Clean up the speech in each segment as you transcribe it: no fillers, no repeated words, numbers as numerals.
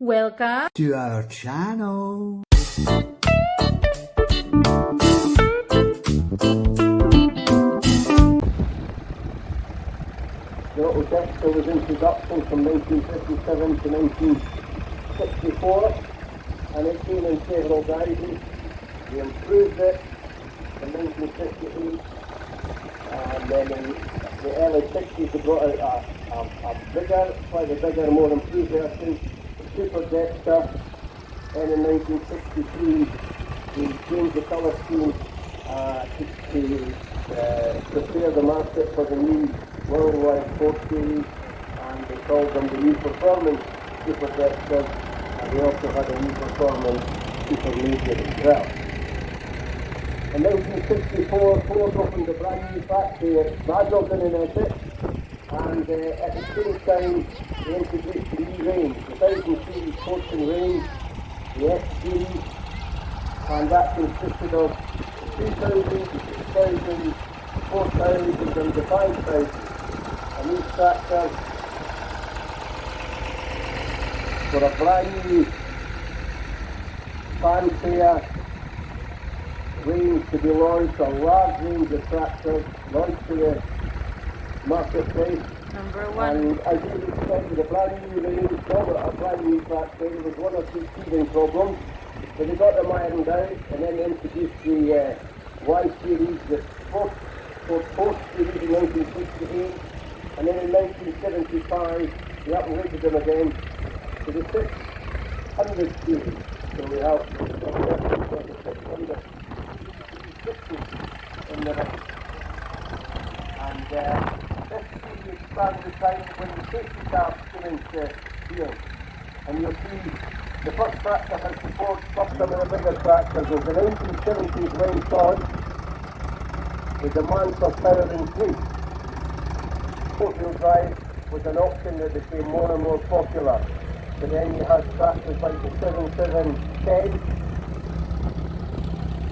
Welcome to our channel. The Auto Dexter was in production from 1957 to 1964, and it came in several guises. We improved it in 1958, and then in the early 60s we brought out a bigger, slightly bigger, more improved version, the Cupar Dexter. And in 1963 we changed the colour scheme to prepare the market for the new worldwide sport series, and they called them the new performance Super Dexters, and we also had a new performance Super Major as well. In 1964, Ford opened a brand new factory at Basildon in Essex, and at the same time they introduced the new range, the 1000 series Sportsman range, the S series, and that consisted of 2000, 6000, 4000 and the 5000. And these tractors were a brand new fanfare range to be launched, a large range of tractors launched to the marketplace. number one. And as you would expect with a brand new range, a brand new tractor, there was one or two teething problems, but they got them ironed out, and then they introduced the Y series, the Sport series in 1968. And then in 1975, we upgraded them again to the 600 series. So we have 600 in the mix. And this series started the time when the safety cars came into being. And you'll see the first tractor has support for some of the bigger tractors. As the 1970s went on, the demand for power increased. Four-wheel drive was an option that became more and more popular. But then you had tractors like the 7710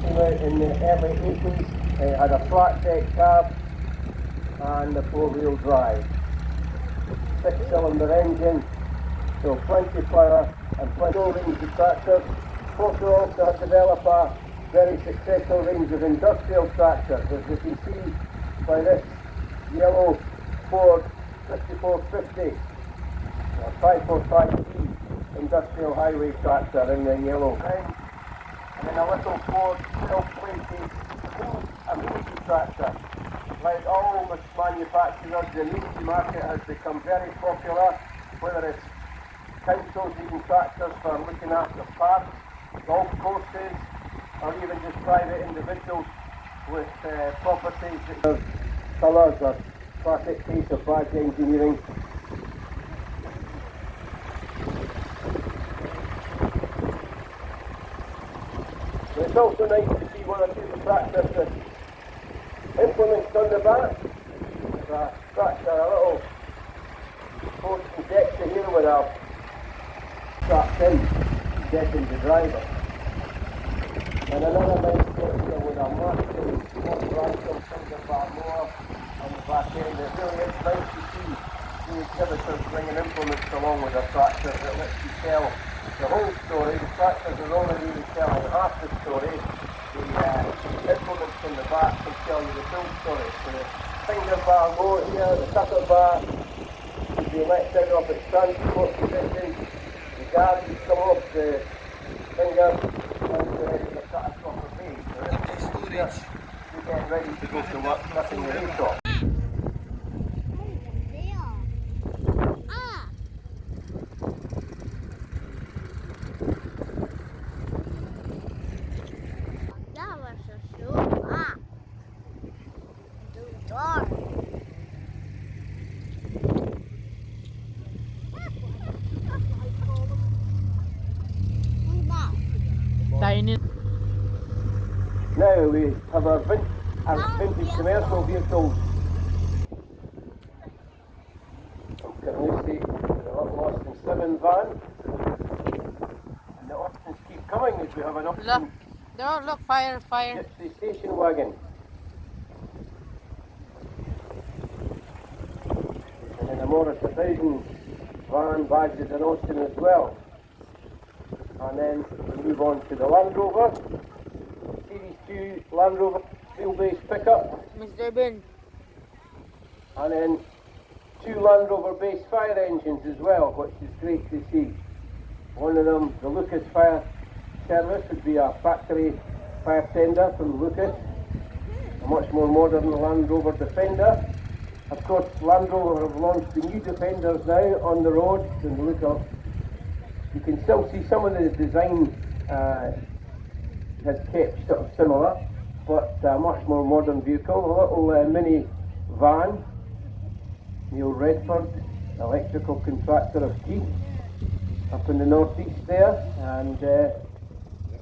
came out in the early 80s. It had a flat deck cab and a four-wheel drive. Six-cylinder engine, so plenty of power and plenty of range of tractors. Ford also had developed a very successful range of industrial tractors, as you can see by this yellow Ford 5450, or 545P industrial highway tractor in the yellow ring, and then a little Ford self-plated amenity tractor. Like all the manufacturers, the amenity market has become very popular, whether it's councils using tractors for looking after parks, golf courses, or even just private individuals with properties that have colours or classic case of badge engineering. But it's also nice to see one or two of the tractors with implements on the back. There's a tractor, a little Ford Dexter here with a strapped in, getting the driver. And another nice tractor with a Martin Wartime Thunderbar mower on the back end. It really is nice to see the exhibitors bringing implements along with their tractors that lets you tell the whole story. The tractors are only really telling half the story. The implements in the back can tell you the full story. So the finger bar mower here, the cutter bar, will be let down off its transport position. The guards come off the finger and the cutter proper base. So this is storage. You're getting ready to go to work, cutting the hay off. Now we have our vintage commercial vehicles. Can we see the Lost in 7 van? And the options keep coming as we have an option. Look, fire. Gypsy station wagon. And then a Morris 1000 van badges in Austin as well. And then we move on to the Land Rover, Series 2 Land Rover wheelbase pickup. Mr. Bin. And then 2 Land Rover base fire engines as well, which is great to see. One of them, the Lucas Fire Service, would be a factory fire tender from Lucas. A much more modern Land Rover Defender. Of course, Land Rover have launched the new Defenders now on the road, and look up. You can still see some of the design has kept sort of similar, but a much more modern vehicle. A little mini van. Neil Redford, electrical contractor of Keith, up in the northeast there, and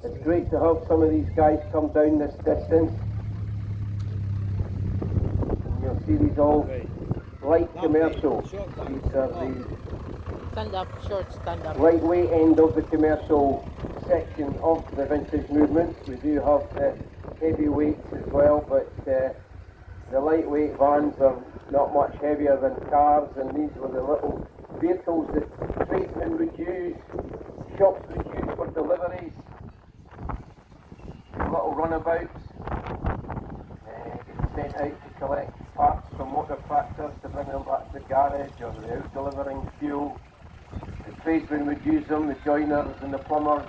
it's great to have some of these guys come down this distance. And you'll see these all light commercial. These are the Stand up, short stand up. lightweight end of the commercial section of the vintage movement. We do have the heavyweights as well, but the lightweight vans are not much heavier than cars, and these were the little vehicles that tradesmen would use, shops would use for deliveries, little runabouts, get sent out to collect parts from motor tractors to bring them back to the garage, or they're out delivering fuel. The tradesmen would use them, the joiners and the plumbers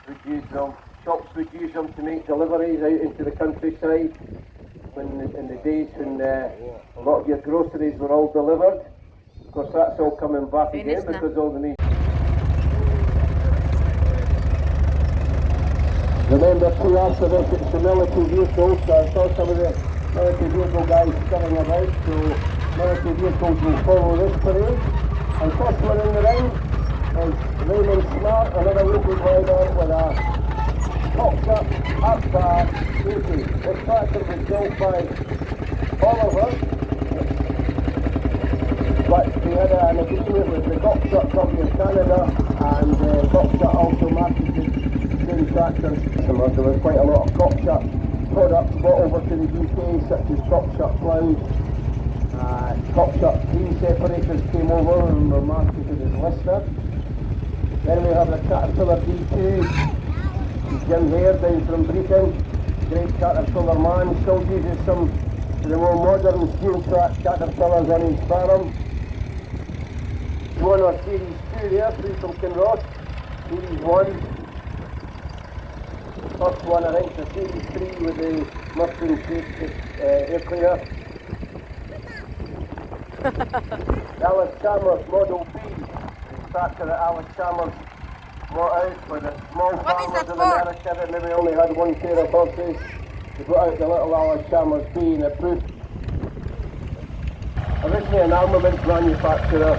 would use them, shops would use them to make deliveries out into the countryside. In the days when a lot of your groceries were all delivered. Of course, that's all coming back again because all the need. Remember, to us, it's the military vehicles, so I saw some of the military vehicle guys sitting about, so military vehicles will follow this parade. And first one in the ring is Raymond Smart, another local rider with a Pops up, up, 80. This tractor was built by Oliver, but we had an agreement with the Cupar Company of Canada, and Cupar also marketed the same tractors. There was quite a lot of Cupar products brought over to the UK, such as Cupar Cloud. Cupar clean separators came over and were marketed as Lister. Then we have the Caterpillar D2. Jim Hare down from Brecon, great Caterpillar man, still uses some of the more modern steel track Caterpillars on his farm. One or Series 2 there, through from Kinross, Series 1. First one, I think, the Series 3 with the Mustang air cleaner. Alice Chalmers Model B, the tractor that Alice Chalmers brought out for the small farmers of America that maybe only had one pair of horses. They brought out the little Alice Chalmers B, and it proved originally an armaments manufacturer,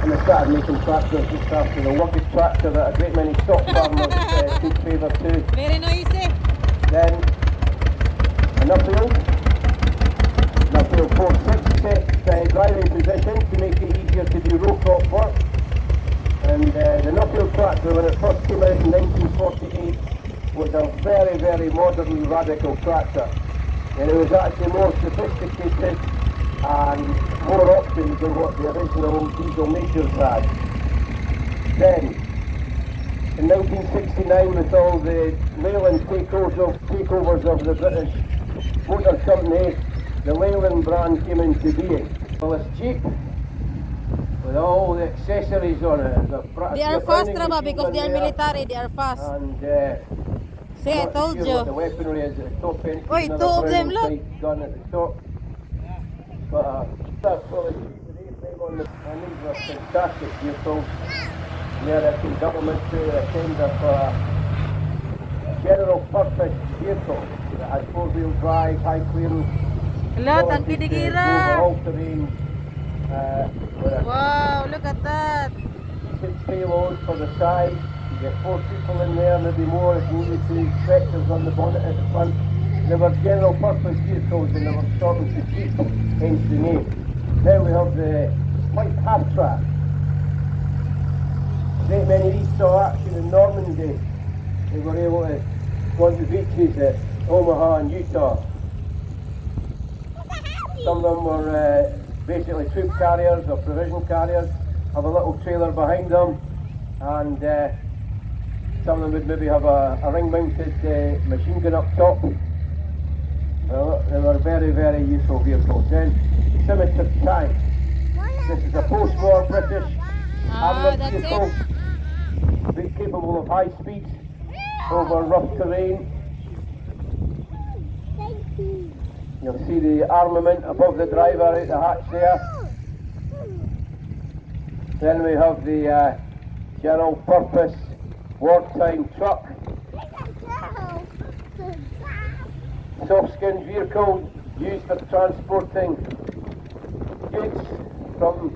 and they started making tractors just after the workers tractor that a great many stock farmers took favour to. Very noisy. Then an Nuffield 4.6 set driving position to make it easier to do row crop work. And the Nuffield tractor, when it first came out in 1948, was a very, very modernly radical tractor. And it was actually more sophisticated and more options than what the original diesel makers had. Then, in 1969, with all the Leyland takeovers of the British Motor Company, the Leyland brand came into being. Well, it's cheap, with all the accessories on it. They are fast, Rama, because they are military, they are fast. And see, I told you. The weaponry is at the top end. Wait, two of them, look. Gun at the top. But that's fully on the, and these are fantastic vehicles. The American government through a tender for a general purpose vehicle that has four-wheel drive, high clearance. Lot ang pinigiran. All terrain. Wow, look at that. 6 payloads for the side. You get 4 people in there, maybe more if you need to. Tractors on the bonnet at the front. They were general purpose vehicles and they were starting to cheap, hence the name. Now we have the light half track. Great many of these saw action in Normandy. They were able to go on the beaches at Omaha and Utah. Some of them were basically troop carriers or provision carriers, have a little trailer behind them, and Some of them would maybe have a ring-mounted machine gun up top. Well, they were very, very useful vehicles. Then, scimitar tank. This is a post-war British armoured that's vehicle, capable of high speeds over rough terrain. You'll see the armament above the driver at the hatch there. Then we have the general purpose wartime truck. Soft-skinned vehicle used for transporting goods from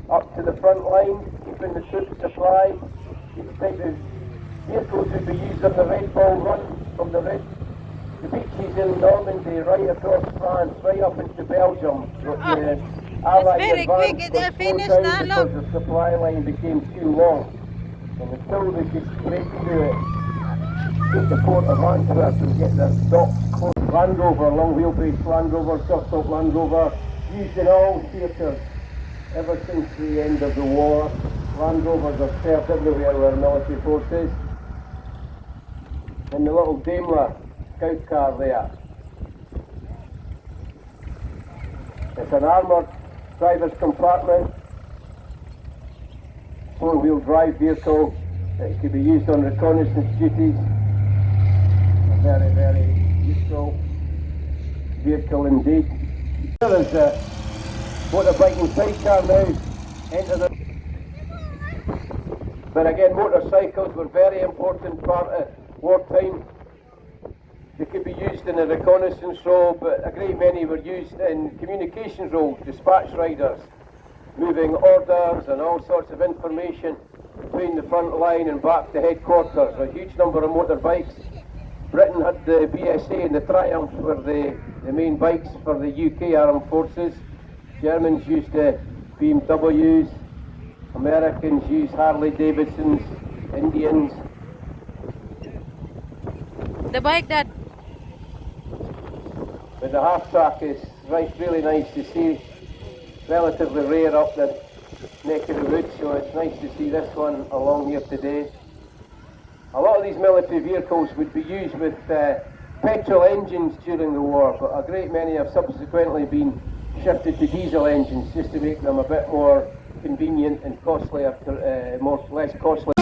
up to the front line, keeping the troops supplied. These type of vehicles would be used on the Red Ball Run from the beaches in Normandy right across France, right up into Belgium. The Allied very quick, advance they're was finished slowed now, down look. because the supply line became too long. And until they could break through it, take the port of Antwerp and get their docks closed. Land Rover, long wheelbase Land Rover, soft-top Land Rover, used in all theatres ever since the end of the war. Land Rovers have served everywhere with our military forces. And the little Daimler scout car there. It's an armoured driver's compartment, four-wheel drive vehicle that could be used on reconnaissance duties. A very, very useful vehicle indeed. There is a motorbike and sidecar now. Enter the... But again, motorcycles were very important part of wartime. They could be used in a reconnaissance role, but a great many were used in communications roles, dispatch riders, moving orders and all sorts of information between the front line and back to headquarters. A huge number of motorbikes. Britain had the BSA and the Triumph were the main bikes for the UK Armed Forces. Germans used the BMWs, Americans used Harley Davidsons, Indians. The bike that But the half track is really nice to see. Relatively rare up the neck of the woods, so it's nice to see this one along here today. A lot of these military vehicles would be used with petrol engines during the war, but a great many have subsequently been shifted to diesel engines just to make them a bit more convenient and costlier, less costly.